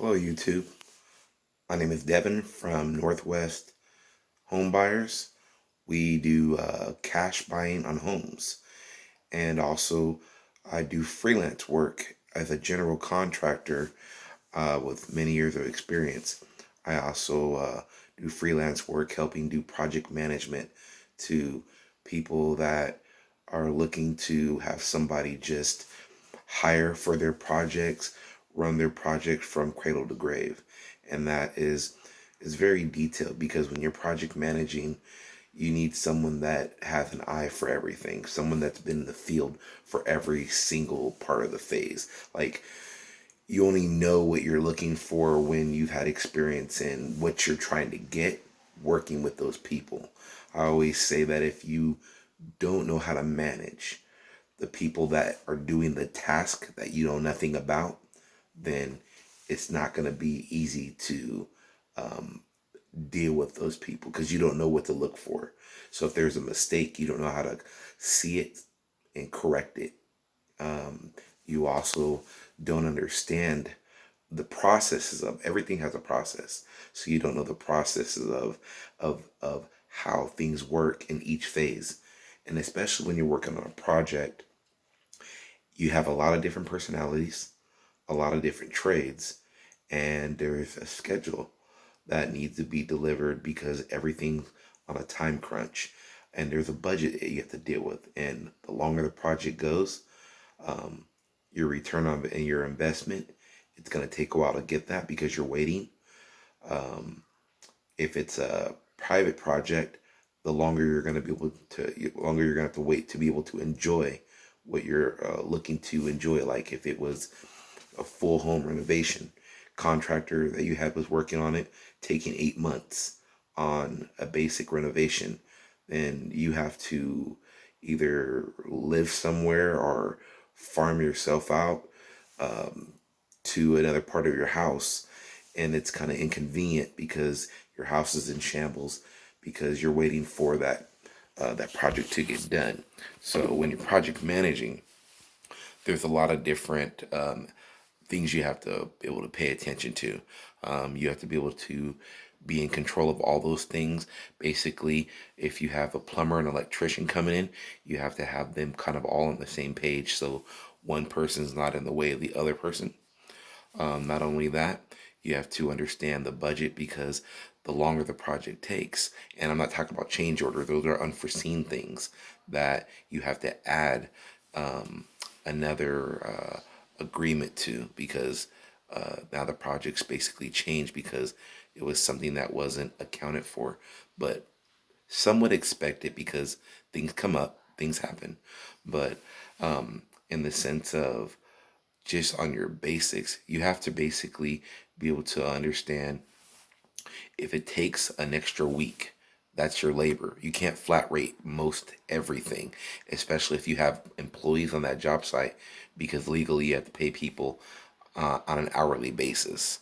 Hello, YouTube. My name is Devin from Northwest Home Buyers. We do cash buying on homes, and also I do freelance work as a general contractor with many years of experience. I also do freelance work helping do project management to people that are looking to have somebody just hire for their projects, run their project from cradle to grave. And that is very detailed because when you're project managing, you need someone that has an eye for everything, someone that's been in the field for every single part of the phase. Like, you only know what you're looking for when you've had experience in what you're trying to get working with those people. I always say that if you don't know how to manage the people that are doing the task that you know nothing about, then it's not going to be easy to um, deal with those people because you don't know what to look for. So if there's a mistake, you don't know how to see it and correct it. Um, you also don't understand the processes of everything has a process. So you don't know the processes of how things work in each phase. And especially when you're working on a project, you have a lot of different personalities, a lot of different trades, and there is a schedule that needs to be delivered because everything's on a time crunch, and there's a budget that you have to deal with. And the longer the project goes, um, your return on your investment, it's going to take a while to get that because you're waiting. Um, if it's a private project, the longer you're going to be able to, the longer you're going to have to wait to be able to enjoy what you're looking to enjoy. Like if it was a full home renovation, contractor that you had was working on it, taking 8 months on a basic renovation, then you have to either live somewhere or farm yourself out um, to another part of your house. And it's kind of inconvenient because your house is in shambles because you're waiting for that project to get done. So when you're project managing, there's a lot of different things you have to be able to pay attention to. You have to be able to be in control of all those things. Basically, if you have a plumber and electrician coming in, you have to have them kind of all on the same page so one person's not in the way of the other person. Not only that, you have to understand the budget because the longer the project takes, and I'm not talking about change order, those are unforeseen things that you have to add um, another agreement to because now the project's basically changed because it was something that wasn't accounted for. But some would expect it because things come up, things happen. But in the sense of just on your basics, you have to basically be able to understand if it takes an extra week, that's your labor. You can't flat rate most everything, especially if you have employees on that job site, because legally you have to pay people on an hourly basis.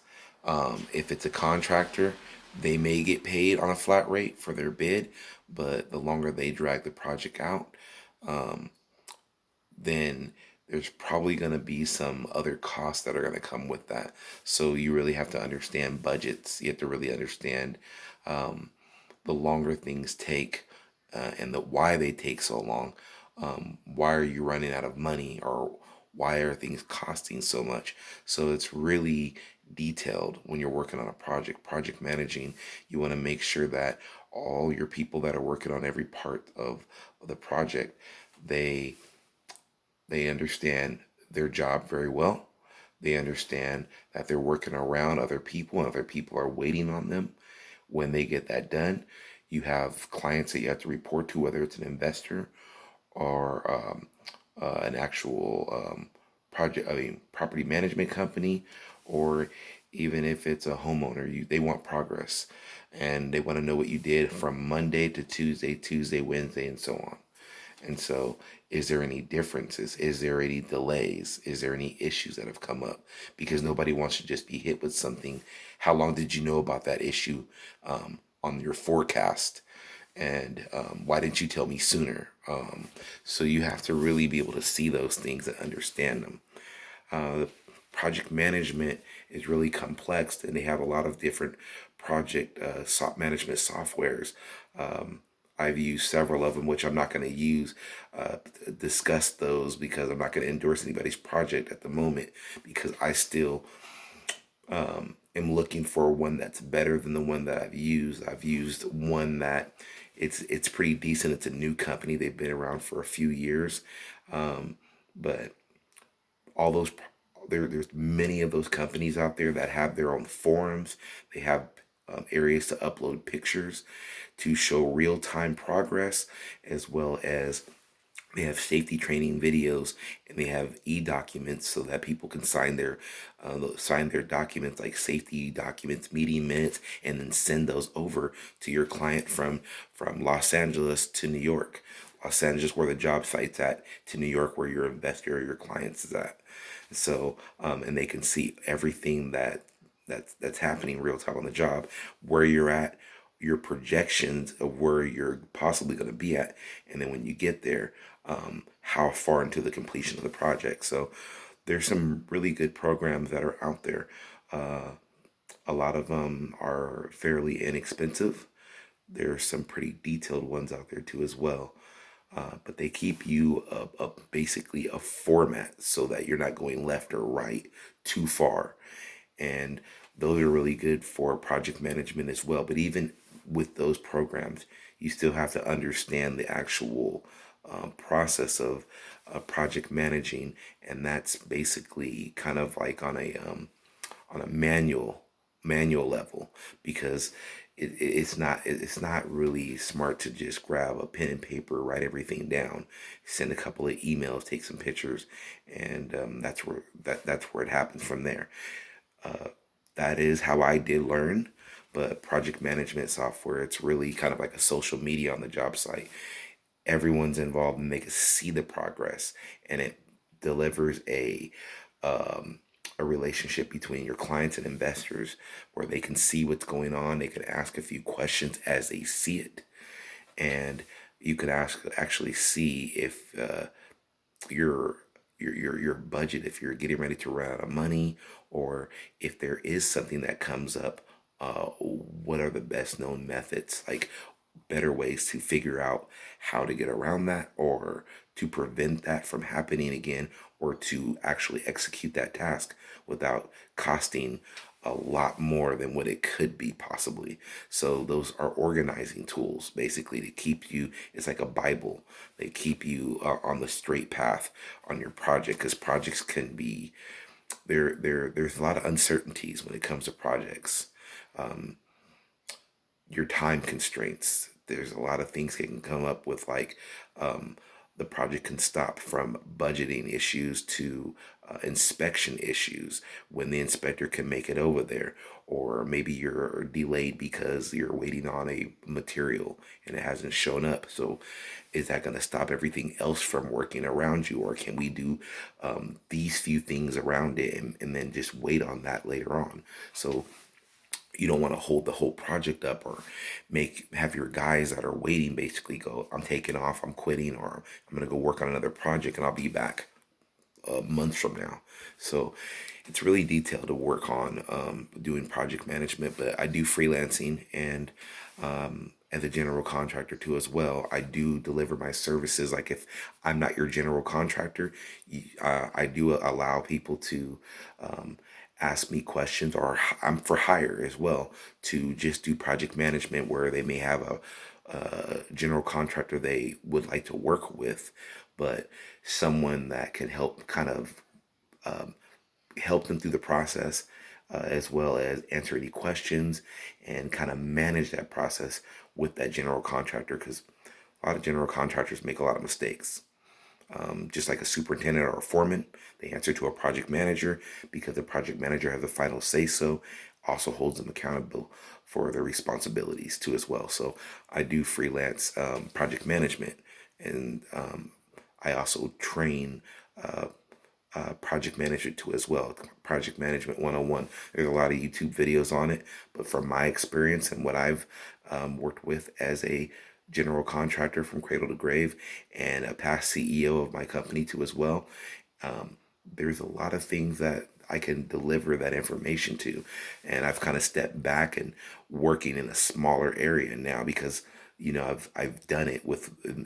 If it's a contractor, they may get paid on a flat rate for their bid, but the longer they drag the project out, um, then there's probably going to be some other costs that are going to come with that. So you really have to understand budgets. You have to really understand um, the longer things take and the why they take so long. Why are you running out of money, or why are things costing so much? So it's really detailed when you're working on a project. Project managing, you want to make sure that all your people that are working on every part of the project, they they understand their job very well. They understand that they're working around other people and other people are waiting on them. When they get that done, you have clients that you have to report to, whether it's an investor or an actual property management company, or even if it's a homeowner, they want progress and they want to know what you did from Monday to Tuesday, Tuesday, Wednesday, and so on. And so, is there any differences? Is there any delays? Is there any issues that have come up? Because nobody wants to just be hit with something. How long did you know about that issue on your forecast? And why didn't you tell me sooner? So you have to really be able to see those things and understand them. The project management is really complex, and they have a lot of different project management softwares. Um, I've used several of them, which I'm not going to discuss those because I'm not going to endorse anybody's project at the moment, because I still am looking for one that's better than the one that I've used. I've used one that it's pretty decent. It's a new company. They've been around for a few years, but all those there's many of those companies out there that have their own forums. They have areas to upload pictures to show real-time progress, as well as they have safety training videos, and they have e-documents so that people can sign their documents, like safety documents, meeting minutes, and then send those over to your client from Los Angeles to New York. Los Angeles, where the job site's at, to New York, where your investor or your clients is at. So, and they can see everything that's happening real time on the job, where you're at, your projections of where you're possibly going to be at, and then when you get there, how far into the completion of the project. So there's some really good programs that are out there. A lot of them are fairly inexpensive. There's some pretty detailed ones out there too as well. But they keep you basically a format so that you're not going left or right too far. And those are really good for project management as well. But even with those programs, you still have to understand the actual process of project managing, and that's basically kind of like on a manual level, because it's not really smart to just grab a pen and paper, write everything down, send a couple of emails, take some pictures, and that's where it happens from there. That is how I did learn. But project management software, it's really kind of like a social media on the job site. Everyone's involved and they can see the progress, and it delivers um, a relationship between your clients and investors, where they can see what's going on. They can ask a few questions as they see it, and you can actually see if your your budget, if you're getting ready to run out of money, or if there is something that comes up, what are the best known methods, like better ways to figure out how to get around that, or to prevent that from happening again, or to actually execute that task without costing a lot more than what it could be possibly. So those are organizing tools basically to keep you, it's like a Bible. They keep you on the straight path on your project, because projects can be there's a lot of uncertainties when it comes to projects. Um, your time constraints. There's a lot of things that can come up with, like um, the project can stop from budgeting issues to inspection issues when the inspector can make it over there, or maybe you're delayed because you're waiting on a material and it hasn't shown up. So is that going to stop everything else from working around you, or can we do these few things around it, and then just wait on that later on? So you don't want to hold the whole project up, or have your guys that are waiting basically go, I'm taking off, I'm quitting, or I'm going to go work on another project and I'll be back months from now. So it's really detailed to work on doing project management. But I do freelancing, and as a general contractor too as well. I do deliver my services. Like if I'm not your general contractor, I do allow people to ask me questions, or I'm for hire as well, to just do project management, where they may have a general contractor they would like to work with, but someone that can help kind of help them through the process, as well as answer any questions and kind of manage that process with that general contractor, because a lot of general contractors make a lot of mistakes. Just like a superintendent or a foreman, they answer to a project manager, because the project manager has the final say so, also holds them accountable for their responsibilities too as well. So I do freelance project management, and I also train project management too as well. Project Management 101. There's a lot of YouTube videos on it, but from my experience and what I've worked with as a general contractor from cradle to grave, and a past CEO of my company too as well, there's a lot of things that I can deliver that information to. And I've kind of stepped back and working in a smaller area now because I've done it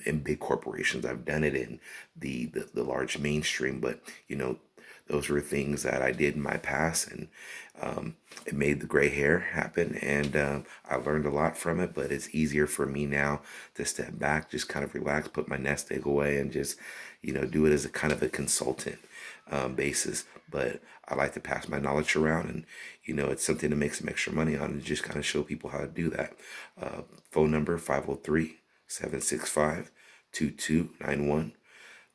in big corporations. I've done it in the large mainstream, but those were things that I did in my past, and it made the gray hair happen, and I learned a lot from it. But it's easier for me now to step back, just kind of relax, put my nest egg away, and just do it as a kind of a consultant basis. But I like to pass my knowledge around, and it's something to make some extra money on, and just kind of show people how to do that. Phone number 503-765-2291.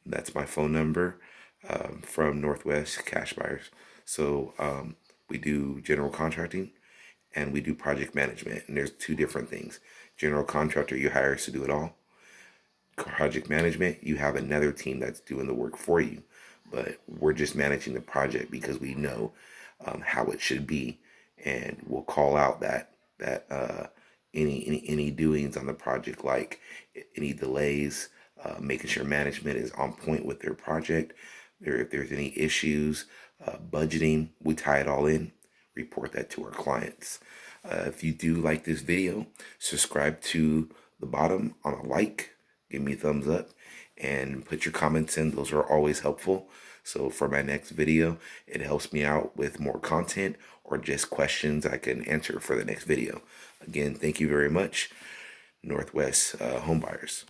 That's my phone number, from Northwest Cash Buyers. So we do general contracting and we do project management. And there's two different things. General contractor, you hire us to do it all. Project management, you have another team that's doing the work for you. But we're just managing the project because we know how it should be, and we'll call out that any doings on the project, like any delays, making sure management is on point with their project. If there's any issues, budgeting, we tie it all in, report that to our clients. If you do like this video, subscribe to the bottom on a like, give me a thumbs up, and put your comments in. Those are always helpful. So for my next video, it helps me out with more content or just questions I can answer for the next video. Again, thank you very much, Northwest Homebuyers.